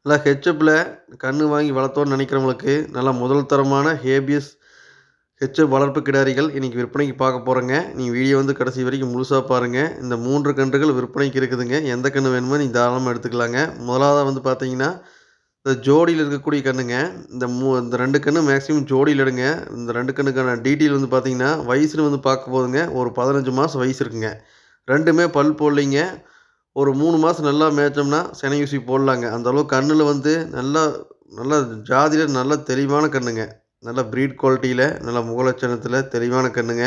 நல்லா ஹெச்எப்ல கன்று வாங்கி வளர்த்தோன்னு நினைக்கிறவங்களுக்கு நல்லா முதல் தரமான ஹேபியஸ் ஹெச்எப் வளர்ப்பு கிடாரிகள் இன்றைக்கி விற்பனைக்கு பார்க்க போகிறோங்க. நீங்கள் வீடியோ வந்து கடைசி வரைக்கும் முழுசாக பாருங்கள். இந்த 3 கன்றுகள் விற்பனைக்கு இருக்குதுங்க. எந்த கன்று வேணுமோ நீங்கள் தாராளமாக எடுத்துக்கலாங்க. முதலாவதாக வந்து பார்த்தீங்கன்னா, இந்த ஜோடியில் இருக்கக்கூடிய கன்றுங்க. இந்த 2 கன்று மேக்ஸிமம் ஜோடியில் எடுங்க. இந்த 2 கன்றுக்கான டீட்டெயில் வந்து பார்த்தீங்கன்னா, வயசுன்னு வந்து பார்க்க போதுங்க ஒரு 15 மாதம் வயசு இருக்குங்க. 2மே பல் போடலைங்க. ஒரு 3 மாதம் நல்லா மேய்ச்சோம்னா சினை ஊசி போடலாங்க. அந்த அளவுக்கு கன்றில் வந்து நல்லா நல்லா ஜாதியில் நல்ல தெளிவான கன்றுங்க. நல்ல ப்ரீட் குவாலிட்டியில் நல்ல முகலட்சணத்தில் தெளிவான கன்றுங்க.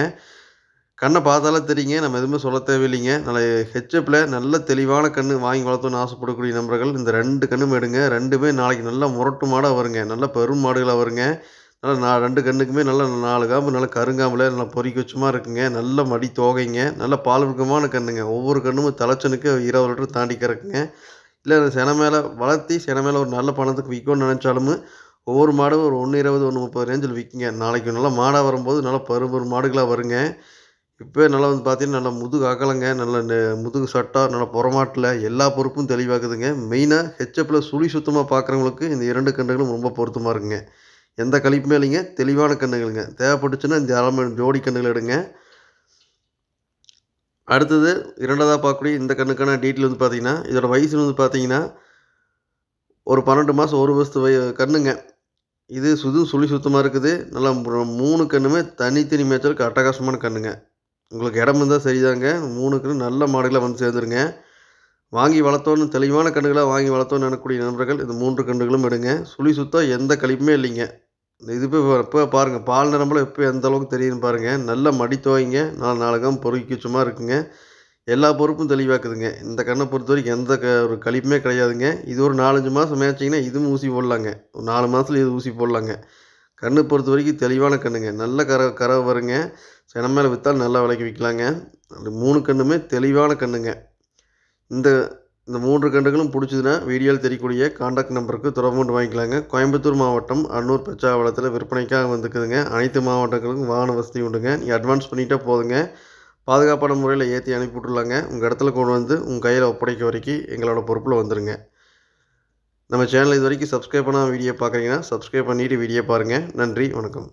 கண்ணை பார்த்தாலே தெரியுங்க. நம்ம எதுவுமே சொல்ல தேவையில்லைங்க. நல்ல ஹெச்எப்பில் நல்ல தெளிவான கன்று வாங்கி வளர்த்தோன்னு ஆசைப்படக்கூடிய நண்பர்கள் இந்த 2 கன்றும் எடுங்க. 2மே நாளைக்கு நல்லா முரட்டு மாடாக வருங்க. நல்ல பெரும் மாடுகளாக வருங்க. நல்லா 2 கன்றுக்குமே நல்லா 4 காம்பு நல்லா கருங்காம்பில் நல்லா பொறிக்க வச்சமா இருக்குங்க. நல்ல மடி தோகைங்க. நல்ல பால்வர்க்கமான கன்றுங்க. ஒவ்வொரு கன்றும் தலைச்சனுக்கு 20 லிட்டர் தாண்டி கறக்குங்க. இல்லை செனை மேலே வளர்த்தி செனை மேலே ஒரு நல்ல பணத்துக்கு விற்கணும்னு நினச்சாலும் ஒவ்வொரு மாடும் ஒரு 120 130 ரேஞ்சில் விற்குங்க. நாளைக்கு நல்லா மாடாக வரும்போது நல்லா பெரும் மாடுகளாக வருங்க. இப்போவே நல்லா வந்து பார்த்தீங்கன்னா நல்லா முதுகு அகலங்க. நல்ல முதுகு சட்டா நல்லா புறமாட்டில் எல்லா பொறுப்பும் தெளிவாக்குதுங்க. மெயினாக ஹெச்எப்பில் சுழி சுத்தமாக பார்க்குறவங்களுக்கு இந்த 2 கன்றுகளும் ரொம்ப பொருத்தமாக இருக்குங்க. எந்த கழிப்புமே இல்லைங்க. தெளிவான கன்றுகளுங்க. தேவைப்பட்டுச்சுன்னா இந்த ஜோடி கன்றுகள் எடுங்க. அடுத்தது 2வதா பார்க்கக்கூடிய இந்த கன்றுக்கான டீட்டெயில் வந்து பார்த்தீங்கன்னா, இதோட வயசு வந்து பார்த்தீங்கன்னா, ஒரு 12 மாதம் 1 வருஷத்து கன்றுங்க. இது சுழி சுத்தமாக இருக்குது. நல்லா 3 கன்றுமே தனித்தனி மேய்ச்சலுக்கு அட்டகாசமான கன்றுங்க. உங்களுக்கு இடம் இருந்தால் சரிதாங்க. 3 கன்று நல்ல மாடுகளாக வந்து சேர்ந்துருங்க. வாங்கி வளர்த்தோன்னு தெளிவான கன்றுகளாக வாங்கி வளர்த்தோன்னு நினைக்கக்கூடிய நண்பர்கள் இந்த 3 கன்றுகளும் எடுங்க. சுழி சுத்தம் எந்த கழிப்புமே இல்லைங்க. இது இப்போ பாருங்கள் பால் நிரம்பல எப்போ எந்த அளவுக்கு தெரியுதுன்னு பாருங்கள். நல்ல மடி துவங்க 4 காம்பு பொறுக்கிச்சமாக இருக்குங்க. எல்லா பொறுப்பும் தெளிவாக்குதுங்க. இந்த கன்றை பொறுத்த வரைக்கும் எந்த ஒரு கழிப்புமே கிடையாதுங்க. இது ஒரு 4, 5 மாதம் மேய்ச்சிங்கன்னா இதுவும் ஊசி போடலாங்க. ஒரு 4 மாதத்துல இது ஊசி போடலாங்க. கன்று பொறுத்த வரைக்கும் தெளிவான கன்றுங்க. நல்ல கறவை வருங்க. செனை மேலே விற்றாலும் நல்லா விலைக்கு விற்கலாங்க. அந்த 3 கன்றுமே தெளிவான கன்றுங்க. இந்த 3 கன்றுகளும் பிடிச்சதுன்னா வீடியோவில் தெரியக்கூடிய கான்டாக்ட் நம்பருக்கு தொடர்பு கொண்டு வாங்கிக்கலாங்க. கோயம்புத்தூர் மாவட்டம் அன்னூர் பெச்சாவளத்தில் விற்பனைக்காக வந்துக்குதுங்க. அனைத்து மாவட்டங்களுக்கும் வாகன வசதி உண்டுங்க. நீங்கள் அட்வான்ஸ் பண்ணிட்டே போதுங்க. பாதுகாப்பான முறையில் ஏற்றி அனுப்பி விட்ருலாங்க. உங்கள் இடத்துல கொண்டு வந்து உங்கள் கையில் ஒப்படைக்க வரைக்கும் எங்களோட பொறுப்பில் வந்துடுங்க. நம்ம சேனல் இது வரைக்கும் சப்ஸ்கிரைப் பண்ணாமல் வீடியோ பார்க்குறீங்கன்னா சப்ஸ்கிரைப் பண்ணிவிட்டு வீடியோ பாருங்கள். நன்றி, வணக்கம்.